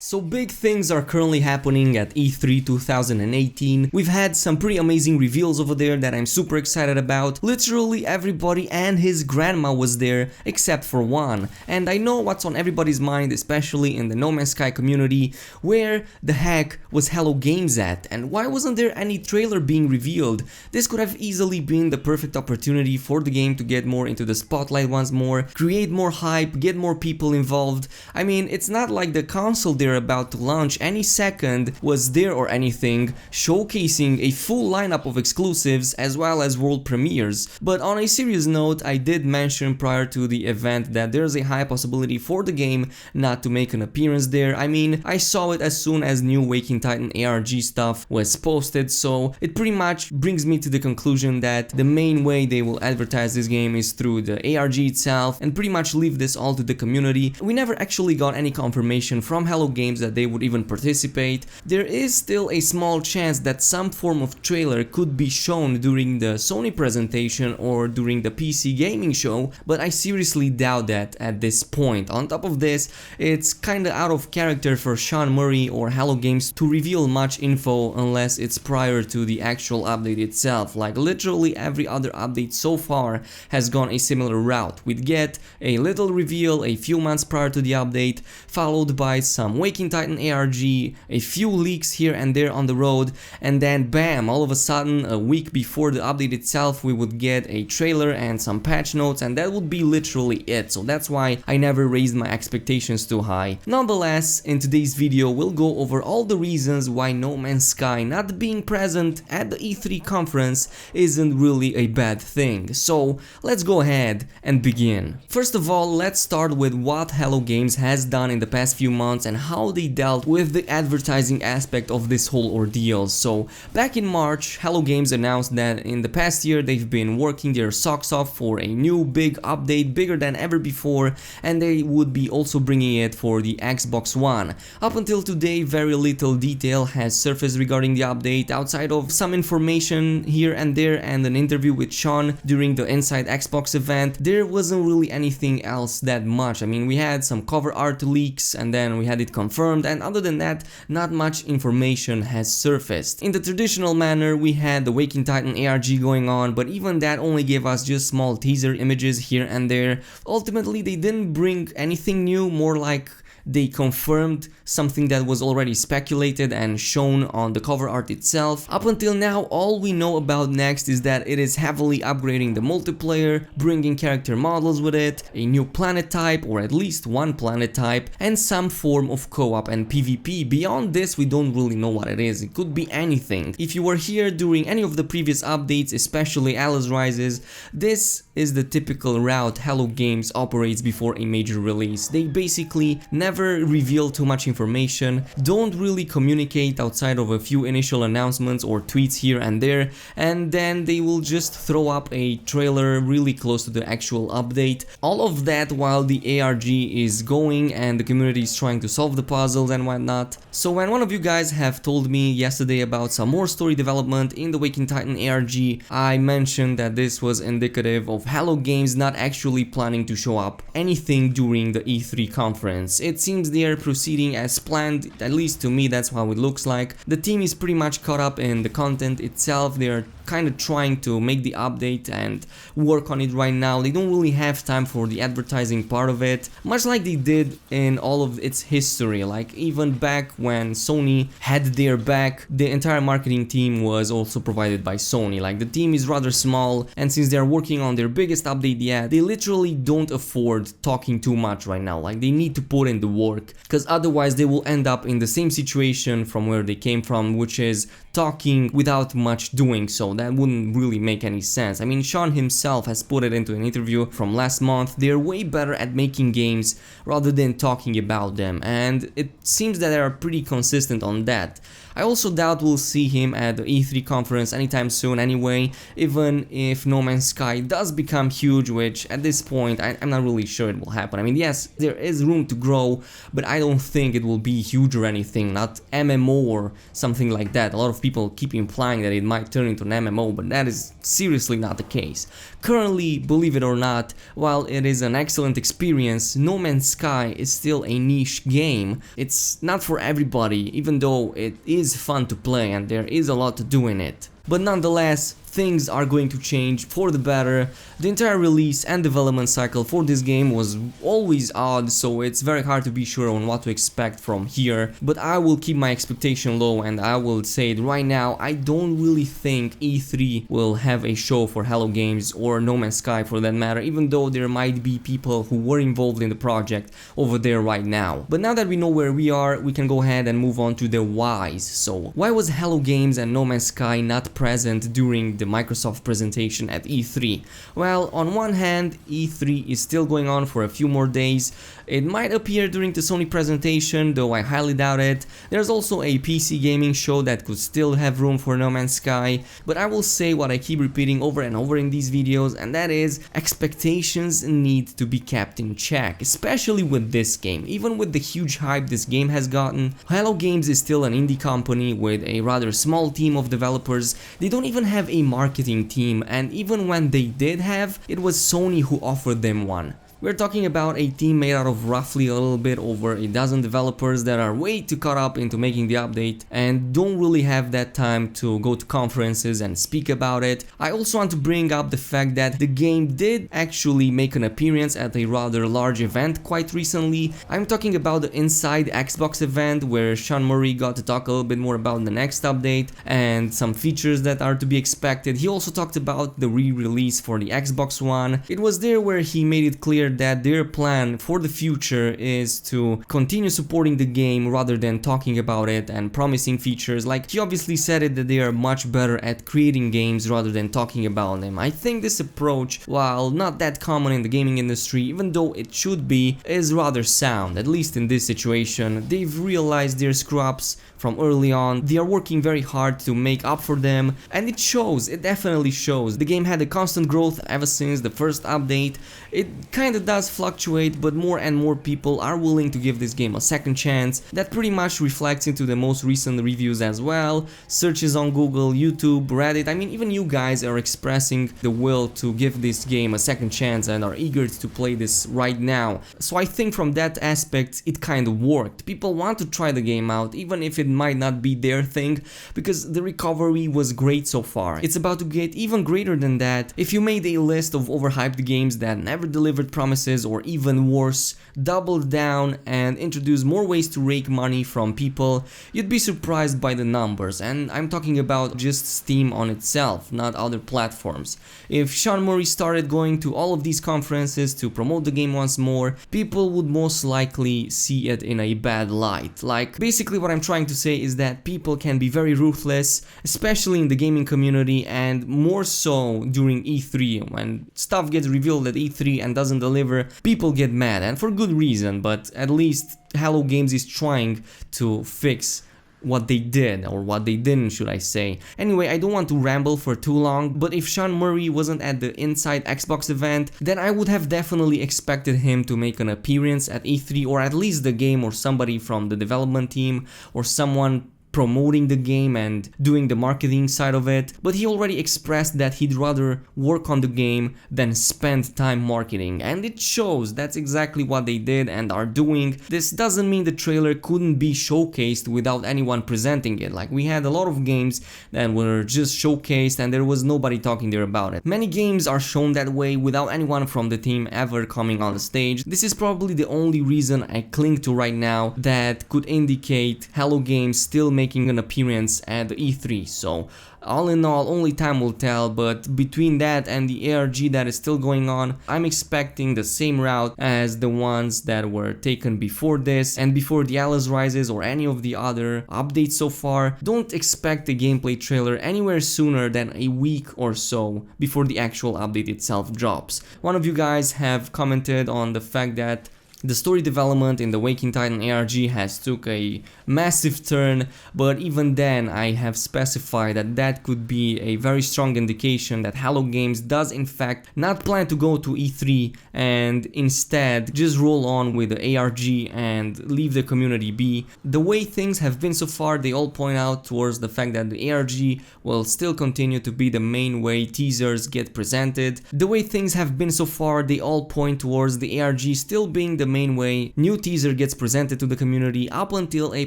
So big things are currently happening at E3 2018. We've had some pretty amazing reveals over there that I'm super excited about. Literally everybody and his grandma was there except for one. And I know what's on everybody's mind, especially in the No Man's Sky community, where the heck was Hello Games at? And why wasn't there any trailer being revealed? This could have easily been the perfect opportunity for the game to get more into the spotlight once more, create more hype, get more people involved. I mean, it's not like the console they're about to launch any second was there or anything, showcasing a full lineup of exclusives as well as world premieres. But on a serious note, I did mention prior to the event that there's a high possibility for the game not to make an appearance there. I mean, I saw it as soon as new Waking Titan ARG stuff was posted, so it pretty much brings me to the conclusion that the main way they will advertise this game is through the ARG itself and pretty much leave this all to the community. We never actually got any confirmation from Hello Games that they would even participate. There is still a small chance that some form of trailer could be shown during the Sony presentation or during the PC gaming show, but I seriously doubt that at this point. On top of this, it's kinda out of character for Sean Murray or Hello Games to reveal much info unless it's prior to the actual update itself. Like literally every other update so far has gone a similar route. We'd get a little reveal a few months prior to the update, followed by some Waking Titan ARG, a few leaks here and there on the road, and then bam, all of a sudden a week before the update itself we would get a trailer and some patch notes, and that would be literally it. So that's why I never raised my expectations too high. Nonetheless, in today's video we'll go over all the reasons why No Man's Sky not being present at the E3 conference isn't really a bad thing. So let's go ahead and begin. First of all, let's start with what Hello Games has done in the past few months and how they dealt with the advertising aspect of this whole ordeal. So back in March, Hello Games announced that in the past year they've been working their socks off for a new big update, bigger than ever before, and they would be also bringing it for the Xbox One. Up until today, very little detail has surfaced regarding the update outside of some information here and there and an interview with Sean during the Inside Xbox event. There wasn't really anything else that much. I mean, we had some cover art leaks and then we had it confirmed, and other than that, not much information has surfaced. In the traditional manner, we had the Waking Titan ARG going on, but even that only gave us just small teaser images here and there. Ultimately, they didn't bring anything new, more like they confirmed something that was already speculated and shown on the cover art itself. Up until now, all we know about next is that it is heavily upgrading the multiplayer, bringing character models with it, a new planet type or at least one planet type, and some form of co-op and PvP. Beyond this, we don't really know what it is. It could be anything. If you were here during any of the previous updates, especially Alice Rises, this is the typical route Hello Games operates before a major release. They basically never reveal too much information, don't really communicate outside of a few initial announcements or tweets here and there, and then they will just throw up a trailer really close to the actual update. All of that while the ARG is going and the community is trying to solve the puzzles and whatnot. So when one of you guys have told me yesterday about some more story development in the Waking Titan ARG, I mentioned that this was indicative of Hello Games not actually planning to show up anything during the E3 conference. It seems they are proceeding as planned, at least to me that's how it looks like. The team is pretty much caught up in the content itself. They are kind of trying to make the update and work on it right now. They don't really have time for the advertising part of it, much like they did in all of its history. Like even back when Sony had their back, the entire marketing team was also provided by Sony. Like the team is rather small, and since they are working on their biggest update yet, they literally don't afford talking too much right now. Like they need to put in the work, because otherwise they will end up in the same situation from where they came from, which is talking without much doing. So that wouldn't really make any sense. I mean, Sean himself has put it into an interview from last month. They're way better at making games rather than talking about them, and it seems that they are pretty consistent on that. I also doubt we'll see him at the E3 conference anytime soon anyway, even if No Man's Sky does become huge, which at this point I'm not really sure it will happen. I mean, yes, there is room to grow, but I don't think it will be huge or anything, not MMO or something like that. A lot of people keep implying that it might turn into an MMO, but that is seriously not the case. Currently, believe it or not, while it is an excellent experience, No Man's Sky is still a niche game. It's not for everybody, even though it is fun to play and there is a lot to do in it. But nonetheless, things are going to change for the better. The entire release and development cycle for this game was always odd, so it's very hard to be sure on what to expect from here. But I will keep my expectation low, and I will say it right now, I don't really think E3 will have a show for Hello Games or No Man's Sky for that matter, even though there might be people who were involved in the project over there right now. But now that we know where we are, we can go ahead and move on to the whys. So why was Hello Games and No Man's Sky not present during the Microsoft presentation at E3? Well, on one hand, E3 is still going on for a few more days. It might appear during the Sony presentation, though I highly doubt it. There's also a PC gaming show that could still have room for No Man's Sky, but I will say what I keep repeating over and over in these videos, and that is expectations need to be kept in check, especially with this game. Even with the huge hype this game has gotten, Hello Games is still an indie company with a rather small team of developers. They don't even have a marketing team, and even when they did have, it was Sony who offered them one. We're talking about a team made out of roughly a little bit over a dozen developers that are way too caught up into making the update and don't really have that time to go to conferences and speak about it. I also want to bring up the fact that the game did actually make an appearance at a rather large event quite recently. I'm talking about the Inside Xbox event where Sean Murray got to talk a little bit more about the next update and some features that are to be expected. He also talked about the re-release for the Xbox One. It was there where he made it clear that their plan for the future is to continue supporting the game rather than talking about it and promising features. Like, he obviously said it that they are much better at creating games rather than talking about them. I think this approach, while not that common in the gaming industry, even though it should be, is rather sound, at least in this situation. They've realized their screw-ups from early on. They are working very hard to make up for them, and it shows, it definitely shows. The game had a constant growth ever since the first update. It kinda does fluctuate, but more and more people are willing to give this game a second chance. That pretty much reflects into the most recent reviews as well. Searches on Google, YouTube, Reddit, I mean even you guys are expressing the will to give this game a second chance and are eager to play this right now. So I think from that aspect it kind of worked. People want to try the game out even if it might not be their thing, because the recovery was great so far. It's about to get even greater than that. If you made a list of overhyped games that never delivered promises, or even worse, doubled down and introduced more ways to rake money from people, you'd be surprised by the numbers. And I'm talking about just Steam on itself, not other platforms. If Sean Murray started going to all of these conferences to promote the game once more, people would most likely see it in a bad light. Like, basically what I'm trying to say is that people can be very ruthless, especially in the gaming community, and more so during E3. When stuff gets revealed at E3 and doesn't deliver, people get mad, and for good reason, but at least Hello Games is trying to fix what they did, or what they didn't, should I say. Anyway, I don't want to ramble for too long, but if Sean Murray wasn't at the Inside Xbox event, then I would have definitely expected him to make an appearance at E3, or at least the game or somebody from the development team or someone promoting the game and doing the marketing side of it, but he already expressed that he'd rather work on the game than spend time marketing, and it shows. That's exactly what they did and are doing. This doesn't mean the trailer couldn't be showcased without anyone presenting it. Like, we had a lot of games that were just showcased and there was nobody talking there about it. Many games are shown that way without anyone from the team ever coming on the stage. This is probably the only reason I cling to right now that could indicate Hello Games still making an appearance at the E3. So all in all, only time will tell, but between that and the ARG that is still going on, I'm expecting the same route as the ones that were taken before this and before the Alice Rises or any of the other updates so far. Don't expect the gameplay trailer anywhere sooner than a week or so before the actual update itself drops. One of you guys have commented on the fact that The story development in the Waking Titan ARG has took a massive turn, but even then I have specified that that could be a very strong indication that Hello Games does in fact not plan to go to E3 and instead just roll on with the ARG and leave the community be. The way things have been so far, they all point out towards the fact that the ARG will still continue to be the main way teasers get presented. The way things have been so far, they all point towards the ARG still being the main way new teaser gets presented to the community up until a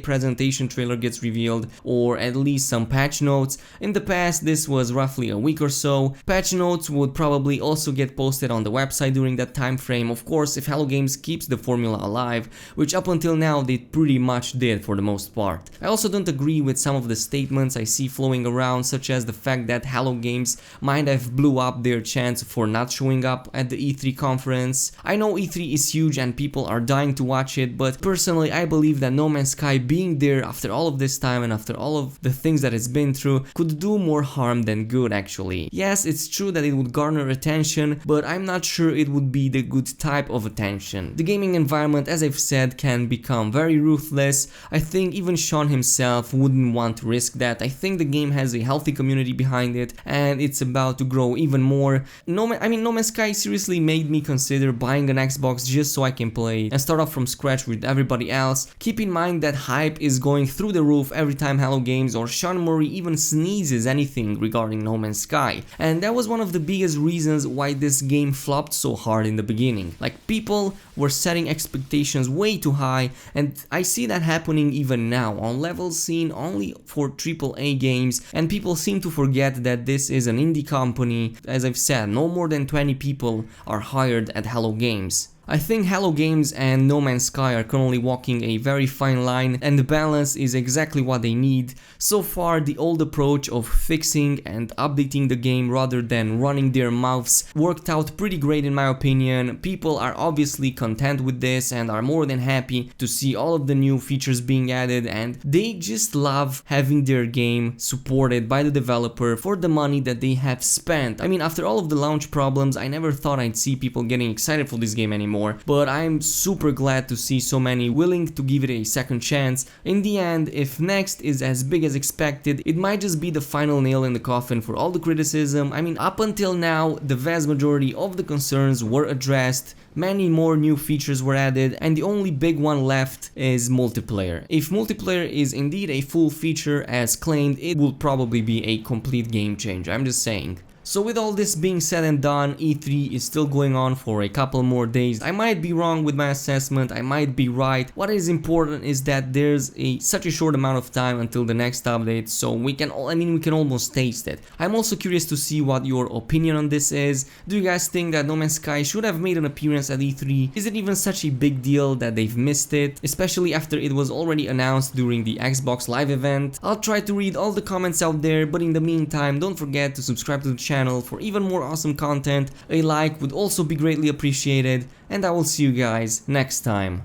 presentation trailer gets revealed, or at least some patch notes. In the past, this was roughly a week or so. Patch notes would probably also get posted on the website during that time frame, of course, if Hello Games keeps the formula alive, which up until now they pretty much did for the most part. I also don't agree with some of the statements I see flowing around, such as the fact that Hello Games might have blew up their chance for not showing up at the E3 conference. I know E3 is huge and people are dying to watch it, but personally I believe that No Man's Sky being there after all of this time and after all of the things that it's been through could do more harm than good actually. Yes, it's true that it would garner attention, but I'm not sure it would be the good type of attention. The gaming environment, as I've said, can become very ruthless. I think even Sean himself wouldn't want to risk that. I think the game has a healthy community behind it and it's about to grow even more. No Man's Sky seriously made me consider buying an Xbox just so I can play and start off from scratch with everybody else. Keep in mind that hype is going through the roof every time Hello Games or Sean Murray even sneezes anything regarding No Man's Sky, and that was one of the biggest reasons why this game flopped so hard in the beginning. Like, people were setting expectations way too high, and I see that happening even now on levels seen only for AAA games, and people seem to forget that this is an indie company. As I've said, no more than 20 people are hired at Hello Games. I think Hello Games and No Man's Sky are currently walking a very fine line, and the balance is exactly what they need. So far, the old approach of fixing and updating the game rather than running their mouths worked out pretty great in my opinion. People are obviously content with this and are more than happy to see all of the new features being added, and they just love having their game supported by the developer for the money that they have spent. I mean, after all of the launch problems, I never thought I'd see people getting excited for this game anymore. But I'm super glad to see so many willing to give it a second chance. In the end, if Next is as big as expected, it might just be the final nail in the coffin for all the criticism. I mean, up until now, the vast majority of the concerns were addressed, many more new features were added, and the only big one left is multiplayer. If multiplayer is indeed a full feature as claimed, it will probably be a complete game changer, I'm just saying. So with all this being said and done, E3 is still going on for a couple more days. I might be wrong with my assessment, I might be right. What is important is that there's such a short amount of time until the next update, so we can almost taste it. I'm also curious to see what your opinion on this is. Do you guys think that No Man's Sky should have made an appearance at E3? Is it even such a big deal that they've missed it, especially after it was already announced during the Xbox Live event? I'll try to read all the comments out there, but in the meantime, don't forget to subscribe to the channel for even more awesome content. A like would also be greatly appreciated, and I will see you guys next time.